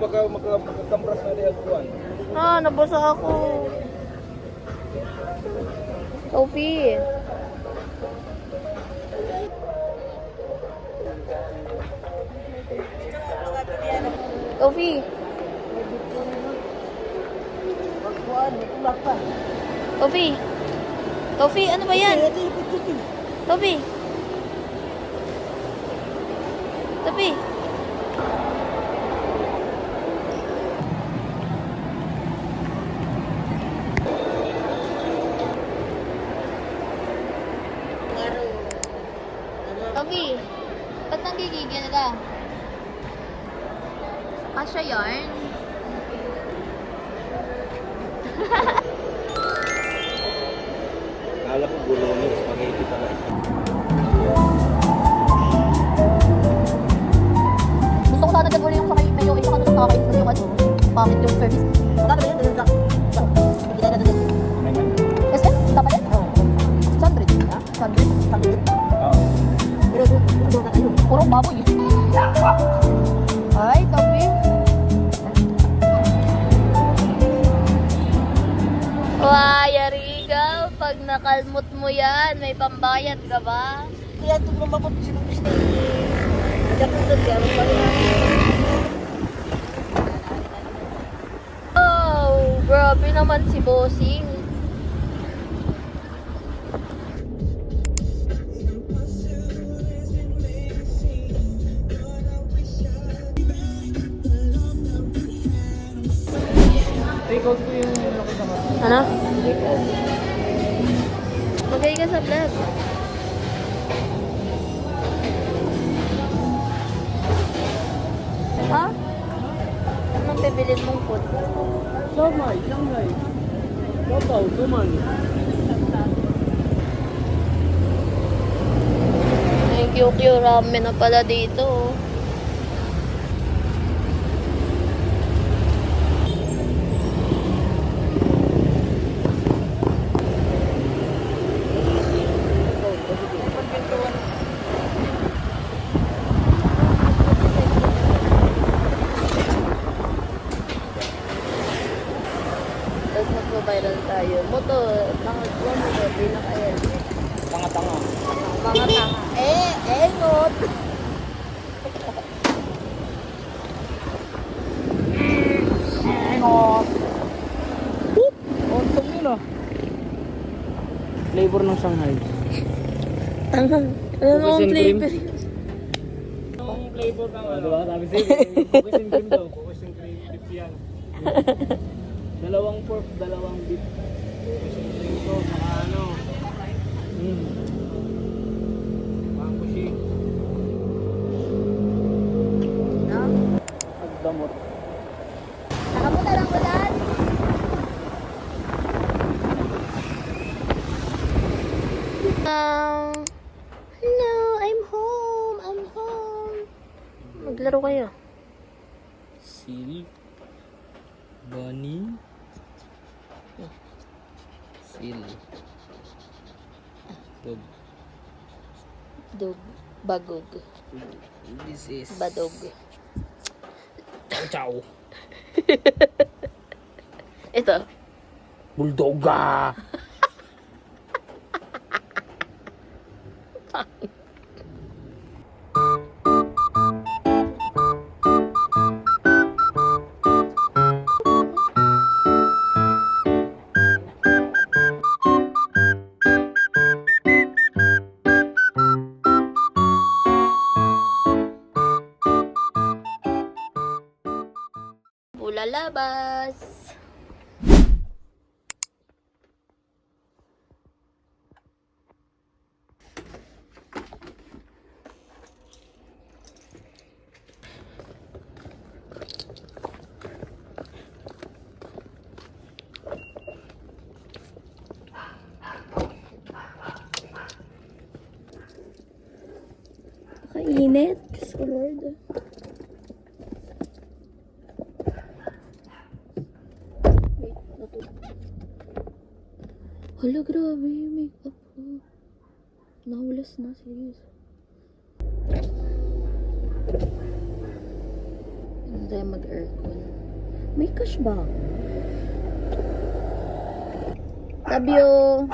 baka magkambras na rin kuan. Nabasa ako. Sophie. Sophie. Sophie. Sophie, ano ba yan? Sophie. Sophie. Sophie, ba't nanggigigil ka? Kasya yarn? Kala ko gulong spaghetti pala. Gusto ko sana gagawin yung sakay mayo. Isa ka doon nakakain ko yung ano. Pamit yung service. Wala ba yun? SM? Dapat din? Oo. 600? Ha? 600? Oo. Pero doon na kayo. Puro baboy. Ay, Toby. Yari ka. Pag nakalmot mo yan, may pambayad ka ba? Kaya ito lumabot si Gusti. Diyan ko doon, diyan ko Oh, grabe naman si Bossing. Take out ko yung ano ko sa mga. Ano? Take out. Magay ka sa vlog. Ha? Anong bibilin mong food? Somay, sangay. Babaw, suman. Thank you, ramen na pala dito. Tapos magpo-viral tayo. Moto, mga moto, pinaka-helmet. Tanga-tanga. Mga tanga. Not. Ontong yun ah. Flavor ng Shanghai. Tanga. Ano Cookies ang and cream? flavor? Ang flavor ng ano? Diba? Sabi sa'yo, cookies and cream daw. Cookies and cream, beef yan. Dalawang pork, dalawang beef. Cookies and cream to, saka ano. Mga kushi. No? Agdamot. Nakapunta lang ulan. Hello, I'm home. Maglaro kayo. Seal. Bunny. Seal. Dog. Dog. Bagog. This is... Badog. Chow chow. Ito. Bulldoga. Bulalabas. Kainit. Diyos ko, Lord. Wait, hala, grabe yung makeup ko. Nahulas na, serious. Hindi tayo mag-aircon. May cash ba? Love you!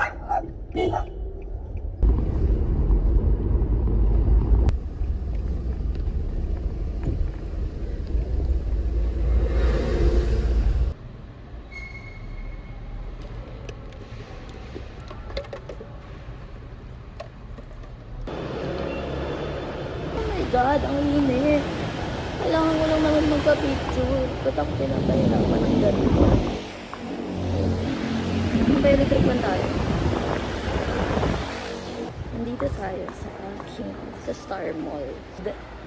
God, ang init. Kailangan ko lang naman magpa-picture. Ba't ako pinapahirapan ng ganito? Mag-electric man tayo. Nandito tayo sa sa Star Mall.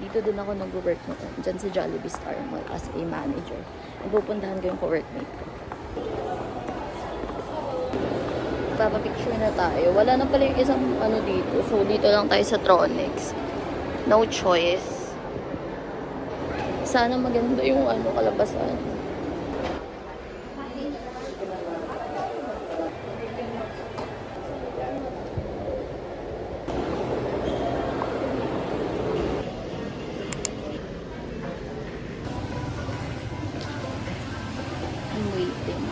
Dito din ako nag-work noon. Diyan sa Jollibee Star Mall as a manager. Pupuntahan ko yung co-workmate ko. Papapicture na tayo. Wala na pala yung isang ano dito. So, dito lang tayo sa Tronix. No choice. Sana maganda yung ano, kalabasan. I'm waiting.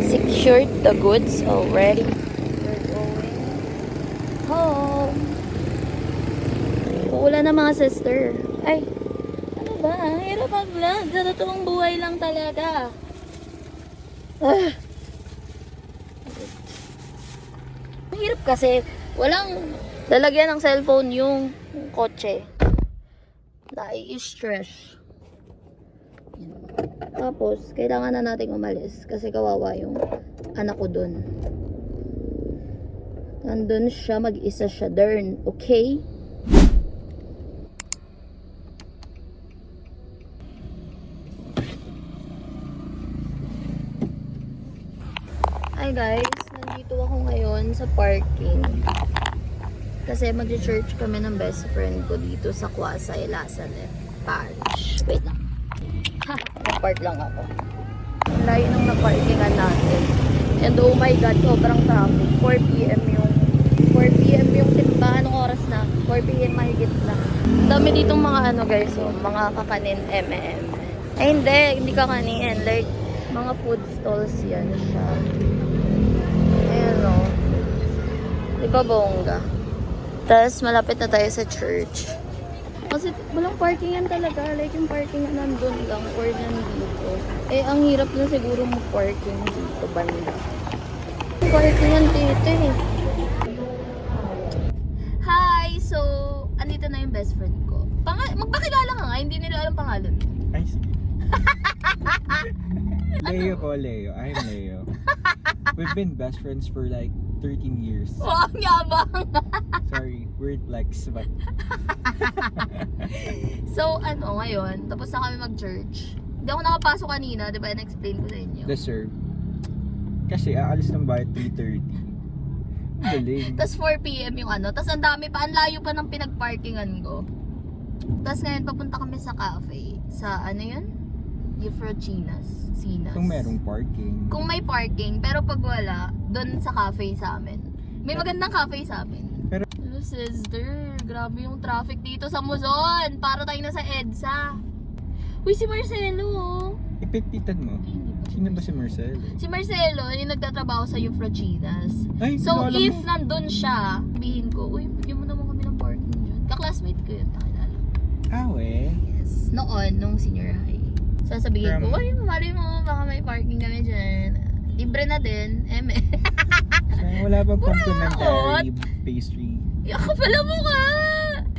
Secured the goods already. Home. Uulan na mga sister. Ay, ano ba? Hirap mag-vlog. Sa totoong buhay lang talaga. Mahirap kasi walang lalagyan ng cellphone yung kotse. Nai-stress. Tapos, kailangan na nating umalis kasi kawawa yung anak ko dun. Nandun siya, mag-isa siya, darn. Okay? Hi guys, nandito ako ngayon sa parking. Kasi mag-church kami ng best friend ko dito sa Quasay, Lasalle Parish. Wait lang. Ha, nag-park lang ako. Ang layo nung na-parkingan natin. And oh my god, sobrang traffic. 4 PM yung simba. Anong oras na? 4 PM mahigit na. Ang dami ditong mga ano guys, oh, mga kakanin M&M. Ay hindi kakanin. Like, mga food stalls yan siya. Ayan o. Diba bongga? Tapos malapit na tayo sa church. Kasi walang parkingan talaga. Like yung parkingan nandun lang or nandito. Eh, ang hirap na siguro mag-parking dito banda. Parkingan dito eh. Hi! So, andito na yung best friend ko. Magpakilala ka nga, hindi nila alam pangalan. Ay, sige. Leo ko, Leo. I'm Leo. We've been best friends for like 13 years. Wow, ang yabang! Sorry, weird flex, but... So, ano, ngayon, tapos na kami mag-church. Hindi ako nakapasok kanina, di ba? Na-explain ko sa inyo. Deserve. Kasi aalis ng bahay 3:30. Galing. Tapos 4 PM yung ano. Tapos ang dami pa, ang layo pa ng pinag-parkingan ko. Tapos ngayon, papunta kami sa cafe. Sa ano yun? Euphrochinas. Sinas. Kung merong parking. Kung may parking, pero pag wala, doon sa cafe sa amin. May magandang cafe sa amin. Pero, oh, sister, grabe yung traffic dito sa Muzon. Para tayo na sa EDSA. Uy, si Marcelo, oh. ipitpitan mo. Ay, hindi ba Sino ba si Marcelo? Si Marcelo, yung nagtatrabaho sa Euphrochinas. Ay, So, kilala if mo. nandun siya, sabihin ko, uy, bigyan mo naman kami ng parking dyan. Kaklasmate ko yun, nakilala. We. Yes. Noon, nung senior high. Sasabihin ko, uy, mali mo, baka may parking kami dyan. Libre na din, eme. Wala bang What? complimentary pastry? Yaka pala mo ka!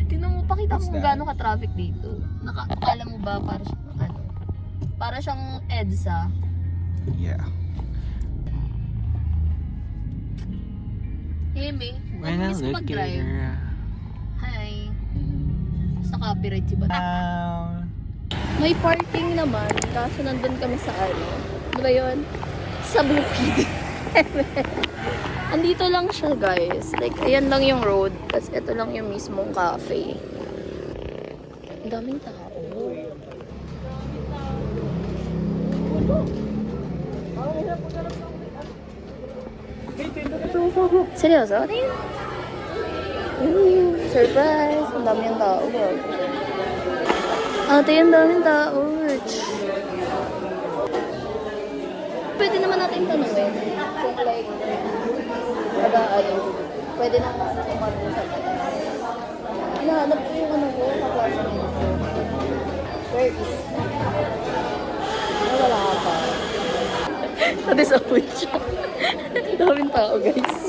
Tingnan mo, pakita What's mo kung that? gaano ka-traffic dito. Alam mo ba, para siyang, ano, para siyang EDSA. Yeah. Amy, When I mabilis ko look at mag-drive. her... Hi. Basta copyright si ba? Ah, May parking naman, kaso nandun kami sa ano. Ano ba yun? Sa bukid. Andito lang siya guys. Like, ayan lang yung road. Tapos ito lang yung mismong cafe. Ang daming tao. Seryoso? Surprise! Ang dami yung tao. Ate, ang daming tao. Pwede naman natin tanungin kung like, pwede naman umarbo sa taas. Hinahanap ko yung ano ko, kaklase nito ko. Where is? Wala ka pa. Na-disappoint siya. Daming tao, guys.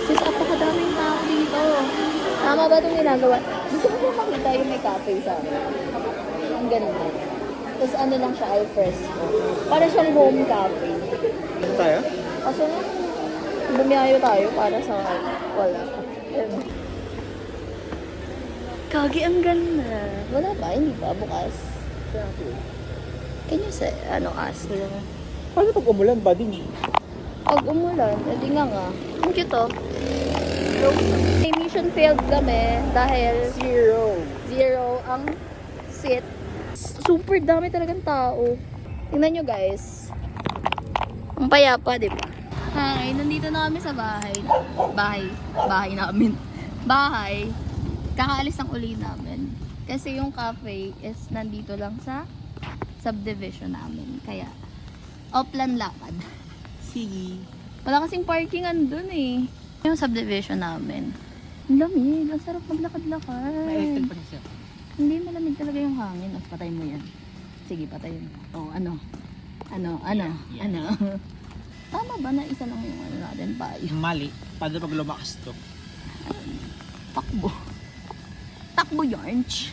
Sis, apakadaming tao dito. Tama ba itong ginagawa? Gusto mo ba makita yung may cafe sa amin? Ang ganda. Tapos ano lang siya, al fresco. Para siyang home cafe. Ano tayo? Kaso nung bumiyayo tayo para sa wala. Kagi, ang ganda. Wala ba? Hindi pa. Bukas. Can you say, ask? Paano pag umulan, buddy? Pag umulan, edi nga. Ang cute oh. May mission failed kami dahil zero ang seat. Super dami talagang tao. Tingnan nyo guys. Ang payapa, di ba? Hi, nandito na kami sa bahay. Bahay namin. Bahay. Kakaalis ng uli namin. Kasi yung cafe is nandito lang sa subdivision namin. Kaya, offline lakad. Sige. Wala kasing parking andun eh. Yung subdivision namin. Ang lamig. Ang sarap maglakad-lakad. May pa siya. Hindi, malamig talaga yung hangin. At patay mo yan. Sige, patay mo. Oh, ano? Tama ba na isa lang yung ano natin payo? Mali. Paano pag lumakas to? Takbo. Takbo yarns.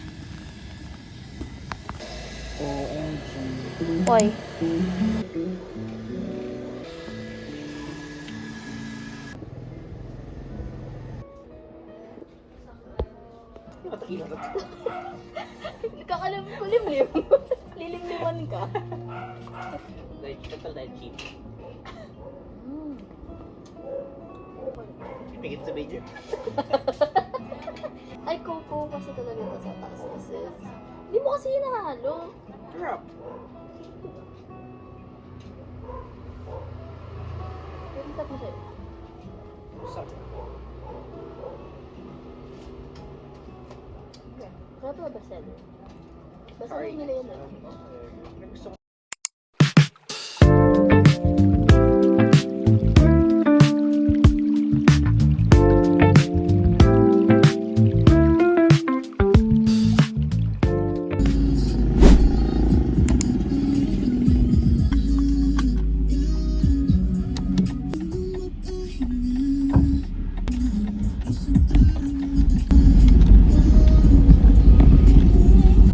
OMG. Hoy. Kakalam ko limlim. Lilimliman ka. Total diet cheap. Pipigit sa video. Ay, Coco kasi talaga ito sa taas kasi. Hindi mo kasi hinahalo. Drop. Pagkat mo siya. Sorry. Kaya ito ba bestseller? Bestseller nila yun eh. Gusto ko.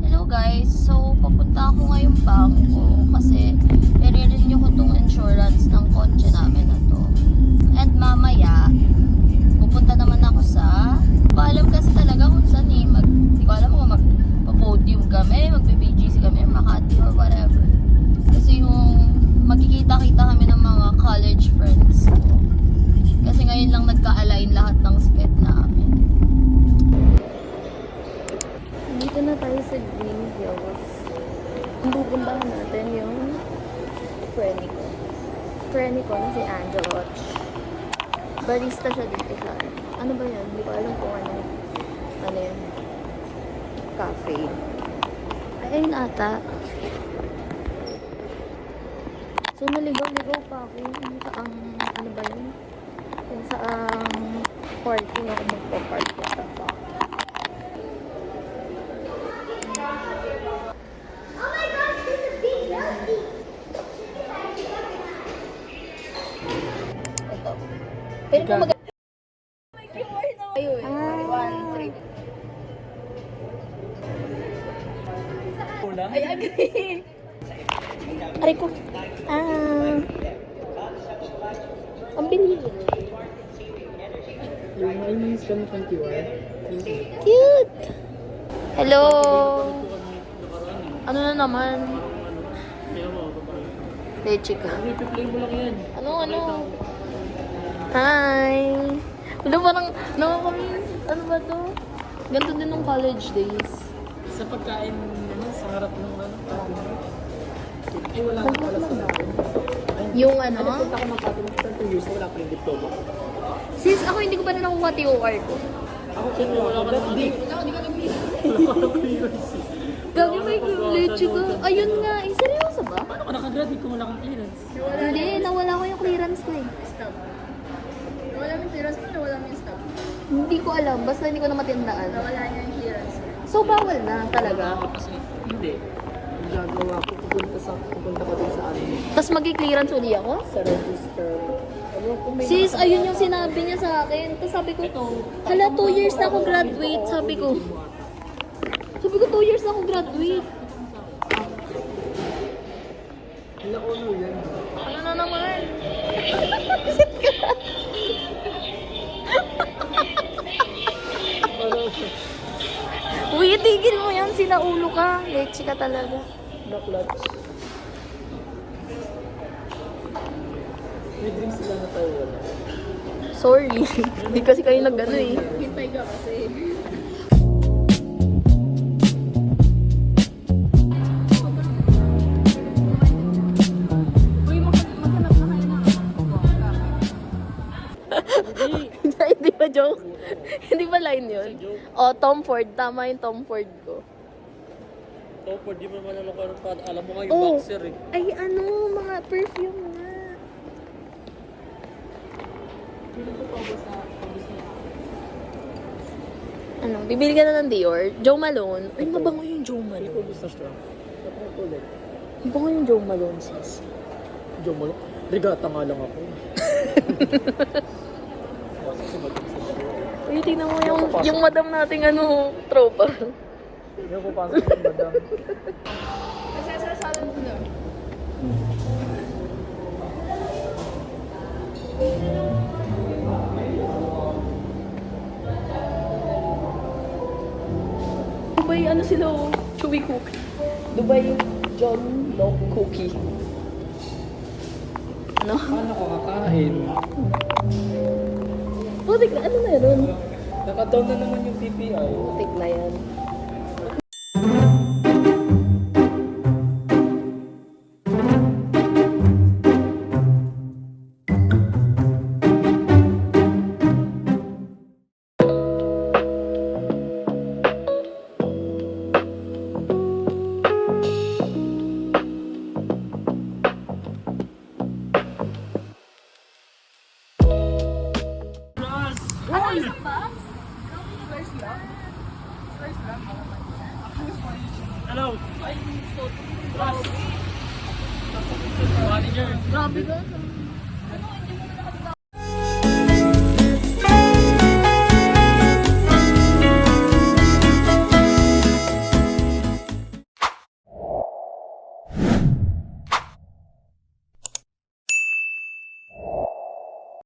Hello guys, so papunta ako ngayong bangko kasi i-renew ko tong insurance ng kotse namin na to. And mamaya, pupunta naman ako sa, hindi ko alam kasi talaga kung saan eh, hindi ko alam kung magpa-podium kami, magbe-BGC kami, Makati or whatever. Kasi yung magkikita-kita kami ng mga college friends ko. Kasi ngayon lang nagka-align lahat ng sked namin. Dito na tayo sa Green Hills. Ang pupuntahan natin yung friend ko na si Angelo. Barista siya dito sa ano ba yan? Hindi ko alam kung ano yun. Cafe. Ay, ayun ata. So, naligaw-ligaw pa ako kung saan, ano ba yun? Kung saan parking ako magpa-park. What the fuck? Ito. Pero kung ayun, 1, 3. Una. Ay, agree. Aray ko. Ang bilis. Yung may scan ng QR. Cute. Hello. Ano na naman? Leche ka. Replay mo lang yan. Ano? Hi. Wala parang, nakakamiss. Ano ba to? Ganito din nung college days. Sa pagkain, sa harap ng ay wala na pala sa natin. Yung ano? Punta ko ng Patin 2 years na wala pa rin diploma. Sis, ako hindi ko pa na nakuha TOR ko. Ako siyempre wala ka naman. Hindi ka nag-clearance. Gagi may leche ka. Ayun nga, eh, seryoso ba? Paano ka nakagraduate kung wala kang clearance? Hindi, nawala ko yung clearance ko eh. Stop. Wala yung clearance mo, wala yung stop. Hindi ko alam, basta hindi ko na matindaan. Wala niya yung clearance. So, bawal na talaga. Kasi hindi. Ang gagawa ko, pupunta ka dun sa ano. Tapos mag-clearance uli ako? Sa register. Ano kung may Sis, ayun yung sinabi niya sa akin. Tapos sabi ko, hala, 2 years na ako graduate. Sabi ko, 2 years na ako graduate. na-honor yan. Ano na naman? Uy, tigil mo yan. Sinaulo ka. Leche ka talaga. Na-clutch. May dreams sila na tayo wala. Sorry. Hindi kasi kayo nag-ano eh. Hintay ka kasi. Hindi ba joke? Hindi ba line yun? Oh, Tom Ford. Tama yung Tom Ford ko. Oh, di mo naman alam mo nga yung Oh, boxer eh. ay ano, mga perfume nga. Ano, bibili ka na ng Dior? Joe Malone? Ay, mabango yung Joe Hindi Malone. ko gusto siya. Napakulit. Mabango yung Joe Malone, sis. Diyo mo, regata nga lang ako. Uy, tingnan mo yung madam nating ano, tropa. Hindi ko pasok yung madam. Masasasala mo na. Dubai, ano sila oh? Chewy cookie. Dubai John Locke cookie. Ano? Paano ko kakain? Putik na, ano na yun? Naka-down na naman yung PPI. Putik na yan. Hello! Manager! Grabe ka.